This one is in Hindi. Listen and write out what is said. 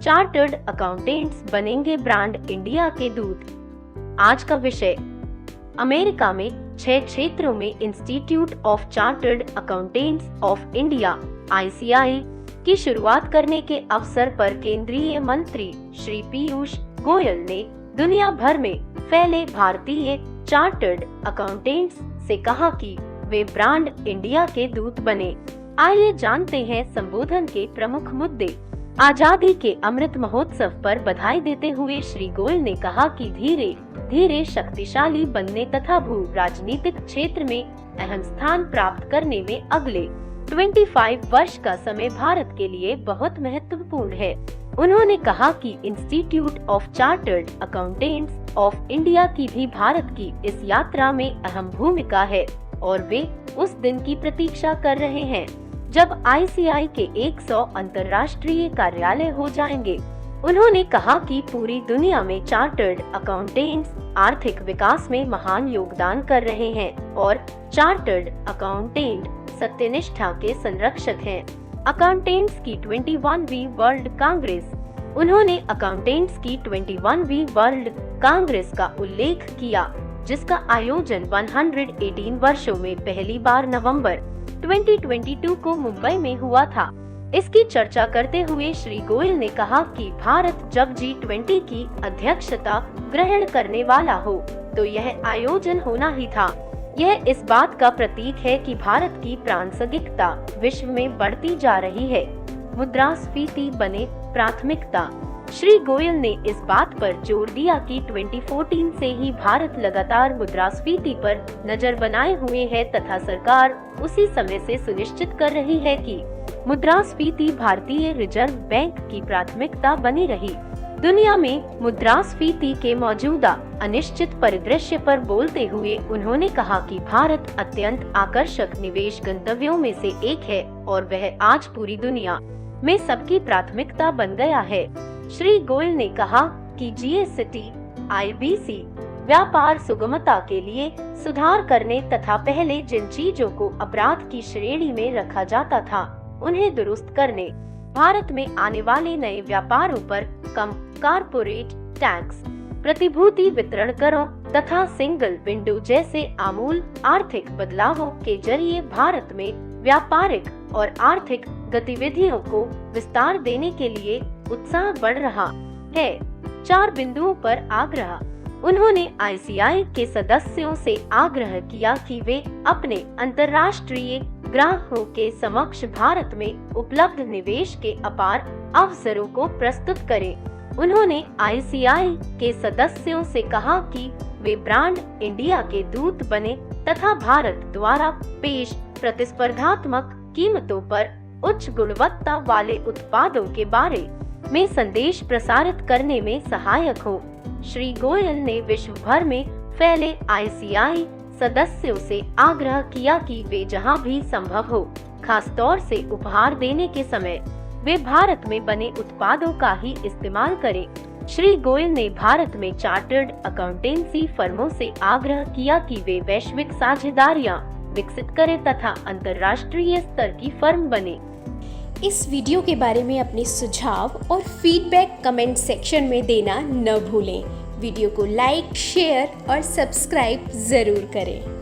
चार्टर्ड अकाउंटेंट्स बनेंगे ब्रांड इंडिया के दूत। आज का विषय, अमेरिका में 6 क्षेत्रों में institute of chartered accountants of India (ICAI) की शुरुआत करने के अवसर पर केंद्रीय मंत्री श्री पीयूष गोयल ने दुनिया भर में फैले भारतीय चार्टर्ड अकाउंटेंट्स से कहा कि वे ब्रांड इंडिया के दूत बने। आइए जानते हैं संबोधन के प्रमुख मुद्दे। आजादी के अमृत महोत्सव पर बधाई देते हुए श्री गोयल ने कहा कि धीरे धीरे शक्तिशाली बनने तथा भू राजनीतिक क्षेत्र में अहम स्थान प्राप्त करने में अगले 25 वर्ष का समय भारत के लिए बहुत महत्वपूर्ण है। उन्होंने कहा कि institute of chartered accountants of India की भी भारत की इस यात्रा में अहम भूमिका है और वे उस दिन की प्रतीक्षा कर रहे हैं जब ICAI के 100 अंतर्राष्ट्रीय कार्यालय हो जाएंगे। उन्होंने कहा कि पूरी दुनिया में चार्टर्ड अकाउंटेंट्स आर्थिक विकास में महान योगदान कर रहे हैं और चार्टर्ड अकाउंटेंट सत्यनिष्ठा के संरक्षक हैं। अकाउंटेंट्स की 21वीं वर्ल्ड कांग्रेस। उन्होंने अकाउंटेंट्स की 21वीं वर्ल्ड कांग्रेस का उल्लेख किया, जिसका आयोजन 118 वर्षों में पहली बार नवंबर 2022 को मुंबई में हुआ था। इसकी चर्चा करते हुए श्री गोयल ने कहा कि भारत जब G20 की अध्यक्षता ग्रहण करने वाला हो तो यह आयोजन होना ही था। यह इस बात का प्रतीक है कि भारत की प्रासंगिकता विश्व में बढ़ती जा रही है। मुद्रास्फीति बने प्राथमिकता। श्री गोयल ने इस बात पर जोर दिया कि 2014 से ही भारत लगातार मुद्रास्फीति पर नजर बनाए हुए है तथा सरकार उसी समय से सुनिश्चित कर रही है कि मुद्रास्फीति भारतीय रिजर्व बैंक की प्राथमिकता बनी रही। दुनिया में मुद्रास्फीति के मौजूदा अनिश्चित परिदृश्य पर बोलते हुए उन्होंने कहा कि भारत अत्यंत आकर्षक निवेश गंतव्यों में से एक है और वह आज पूरी दुनिया में सबकी प्राथमिकता बन गया है। श्री गोयल ने कहा कि GST IBC व्यापार सुगमता के लिए सुधार करने तथा पहले जिन चीजों को अपराध की श्रेणी में रखा जाता था उन्हें दुरुस्त करने, भारत में आने वाले नए व्यापारों पर कम कारपोरेट टैक्स, प्रतिभूति वितरण करों तथा सिंगल विंडो जैसे आमूल आर्थिक बदलावों के जरिए भारत में व्यापारिक और आर्थिक गतिविधियों को विस्तार देने के लिए उत्साह बढ़ रहा है। 4 बिंदुओं पर आग्रह। उन्होंने ICAI के सदस्यों से आग्रह किया कि वे अपने अंतर्राष्ट्रीय ग्राहकों के समक्ष भारत में उपलब्ध निवेश के अपार अवसरों को प्रस्तुत करें। उन्होंने ICAI के सदस्यों से कहा कि वे ब्रांड इंडिया के दूत बने तथा भारत द्वारा पेश प्रतिस्पर्धात्मक कीमतों पर उच्च गुणवत्ता वाले उत्पादों के बारे में संदेश प्रसारित करने में सहायक हो। श्री गोयल ने विश्व भर में फैले ICAI सदस्यों से आग्रह किया कि वे जहां भी संभव हो, खास तौर से उपहार देने के समय, वे भारत में बने उत्पादों का ही इस्तेमाल करें। श्री गोयल ने भारत में चार्टर्ड अकाउंटेंसी फर्मों से आग्रह किया कि वे वैश्विक साझेदारियां विकसित करें तथा अंतर्राष्ट्रीय स्तर की फर्म बने। इस वीडियो के बारे में अपने सुझाव और फीडबैक कमेंट सेक्शन में देना न भूलें। वीडियो को लाइक, शेयर और सब्सक्राइब जरूर करें।